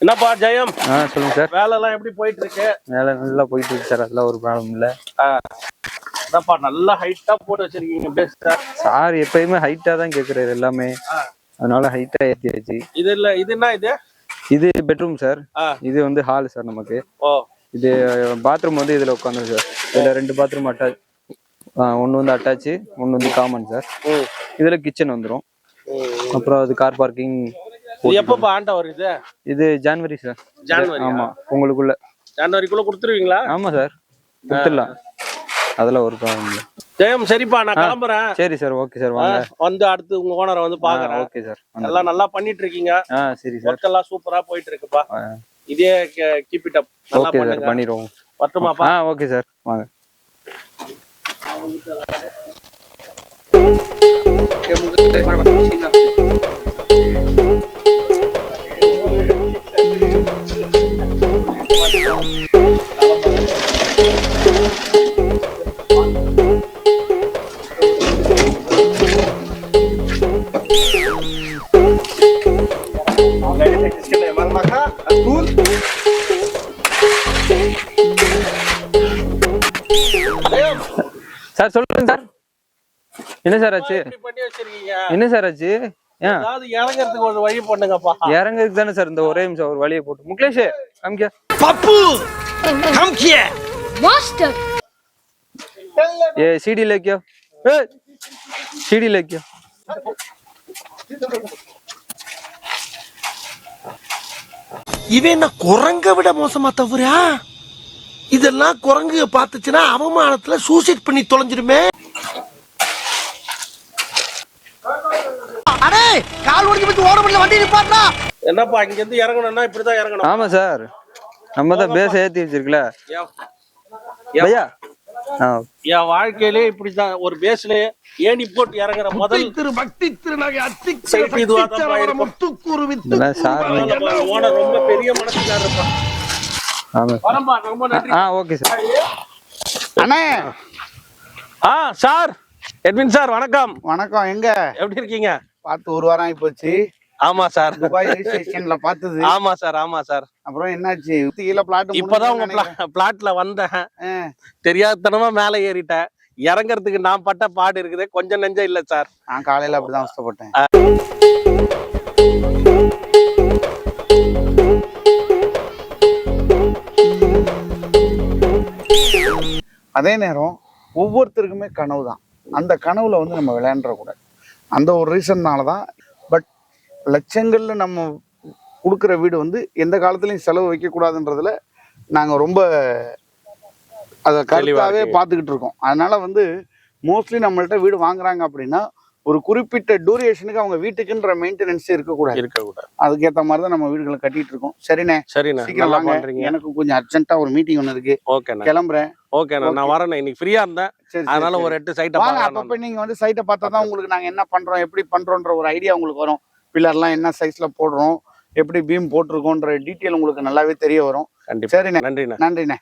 என்னப்பா ஜெயம்? சொல்லுங்க சார். வேலை எல்லாம் எப்படி போயிட்டு இருக்கு? வேலை நல்லா போயிட்டு இருக்கு சார், அதெல்லாம் ஒரு ப்ராப்ளம் இல்ல. என்னப்பா நல்லா ஹைட்டா போட்டு வச்சிருக்கீங்க பேஸ் சார் எப்பயுமே ஹைட்டா தான் கேக்குறாரு எல்லாமே, அதனால ஹைட்டா ஏத்தியாச்சு. இது இல்ல, இது என்ன இது? இது பெட்ரூம் சார். இது வந்து ஹால் சார் நமக்கு. இது பாத்ரூம் வந்து இதுல உட்காந்து சார். இதுல 2 பாத்ரூம் அட்டாச், ஒன்னு வந்து அட்டாச்சு, ஒன்னு வந்து காமன் சார். இதுல கிச்சன் வந்துரும். அப்புறம் அது கார் பார்க்கிங். எப்பப்பா ஆண்டா வருது? இது ஜனவரி சார். ஜனவரி? ஆமா, உங்களுக்குள்ள ஜனவரிக்குள்ள கொடுத்துருவீங்களா? ஆமா சார், கொடுத்துடலாம், அதெல்லாம் ஒரு ப்ராப்ளம் இல்லை. ஜெயம் சரிப்பா, நான் கிளம்புறேன். சரி சார், ஓகே சார், வாங்க வந்து அடுத்து உங்க ஓனரை வந்து பாக்குறேன். ஓகே சார், எல்லாம் நல்லா பண்ணிட்டு இருக்கீங்க. சரி சார், ஒர்க் எல்லாம் சூப்பரா போயிட்டு இருக்குப்பா. இதே கீப் இட் அப். நல்லா பண்ணுங்க, பண்ணிடுவோம். வரட்டுமாப்பா? ஓகே சார், வாங்க. சார் சொல்லுங்க சார், என்ன சார் ஆச்சு? என்ன சார் ஆச்சு? இறங்கறதுக்கு ஒரு வழி பண்ணுங்கப்பா. இறங்கறதுக்கு தானே சார், இந்த ஒரே நிமிஷம் ஒரு வழியை போட்டு. முகேஷ் காமிக்க. பப்பு காமிக்க மாஸ்டர் ये सीढ़ी लेके आओ, सीढ़ी लेके आओ. இவன் என்ன குரங்க விட மோசமா தவறா? இதெல்லாம் குரங்கு பார்த்துச்சுன்னா அவமானத்துல சூசைட் பண்ணி தொலைஞ்சிருமே. அடே கால் ஒடிஞ்சு போய் ஓட முடியல, வண்டி நிப்பாட்டா. என்னப்பா இங்க இருந்து இறங்கணும்னா இப்படிதான் இறங்கணும்? ஆமா சார், நம்ம தான் பேச ஏத்தி வச்சிருக்கல ஐயா. என் வாழ்க்கையிலே இப்படிதான் ஒரு பேஸ்ல ஏணி போட்டு இறங்குற முதல் பக்தி திருநகை ஓனர் ரொம்ப பெரிய மனசுக்காரப்பா. ரொம்ப நன்றி. Okay sir. அண்ணே. சார், எட்வின் சார் வணக்கம். வணக்கம். எங்க எப்படி இருக்கீங்க? பார்த்து ஒரு வாரம் ஆகி போச்சு. ஆமா சார், துபாய் ரெஜிஸ்ட்ரேஷன்ல பார்த்தது. ஆமா சார், ஆமா சார். அப்புறம் என்னாச்சு? கீழ பிளாட் இப்பதான் உங்க பிளாட்ல வந்தேன். தெரியாதனமா மேல ஏறிட்டேன். இறங்கறதுக்கு நான் பட்ட பாடு இருக்குது, கொஞ்சம் நெஞ்சம் இல்ல சார். நான் காலையில அப்படிதான் அவஸ்தைப்பட்டேன். அதே நேரம் ஒவ்வொருத்தருக்குமே கனவு தான். அந்த கனவுல வந்து நம்ம விளையாண்டுற கூடாது. அந்த ஒரு ரீசன்னாலதான். பட் லட்சங்கள்ல நம்ம கொடுக்குற வீடு வந்து எந்த காலத்துலயும் செலவு வைக்க கூடாதுன்றதுல நாங்க ரொம்ப அதை கருத்தாவே பார்த்துக்கிட்டு இருக்கோம். அதனால வந்து மோஸ்ட்லி நம்மள்ட்ட வீடு வாங்குறாங்க அப்படின்னா ஒரு குறிப்பிட்ட டூரேஷனுக்கு அவங்க வீட்டுக்குன்ற மெயின்டெனன்ஸ் இருக்கக்கூடாது. அதுக்கேற்ற மாதிரி தான் நம்ம வீடுகளை கட்டிட்டு இருக்கோம். சரிண்ணே, சீக்கிரம் வாங்க. எனக்கு கொஞ்சம் அர்ஜென்ட்டா ஒரு மீட்டிங் ஒன்று இருக்கு, கிளம்புறேன். ஓகே, நான் வரேன். இன்னைக்கு ஃப்ரீயா இருந்தேன், அதனால ஒரு 8 சைட்டை வாங்க. அப்பப்ப நீங்க வந்து சைட்டை பார்த்தா தான் உங்களுக்கு நாங்க என்ன பண்றோம், எப்படி பண்றோன்ற ஒரு ஐடியா உங்களுக்கு வரும். பில்லர்லாம் என்ன சைஸ்ல போடுறோம், எப்படி பீம் போட்டிருக்கோன்ற டீட்டெயில் உங்களுக்கு நல்லாவே தெரிய வரும். சரிண்ணே, நன்றிண்ணே.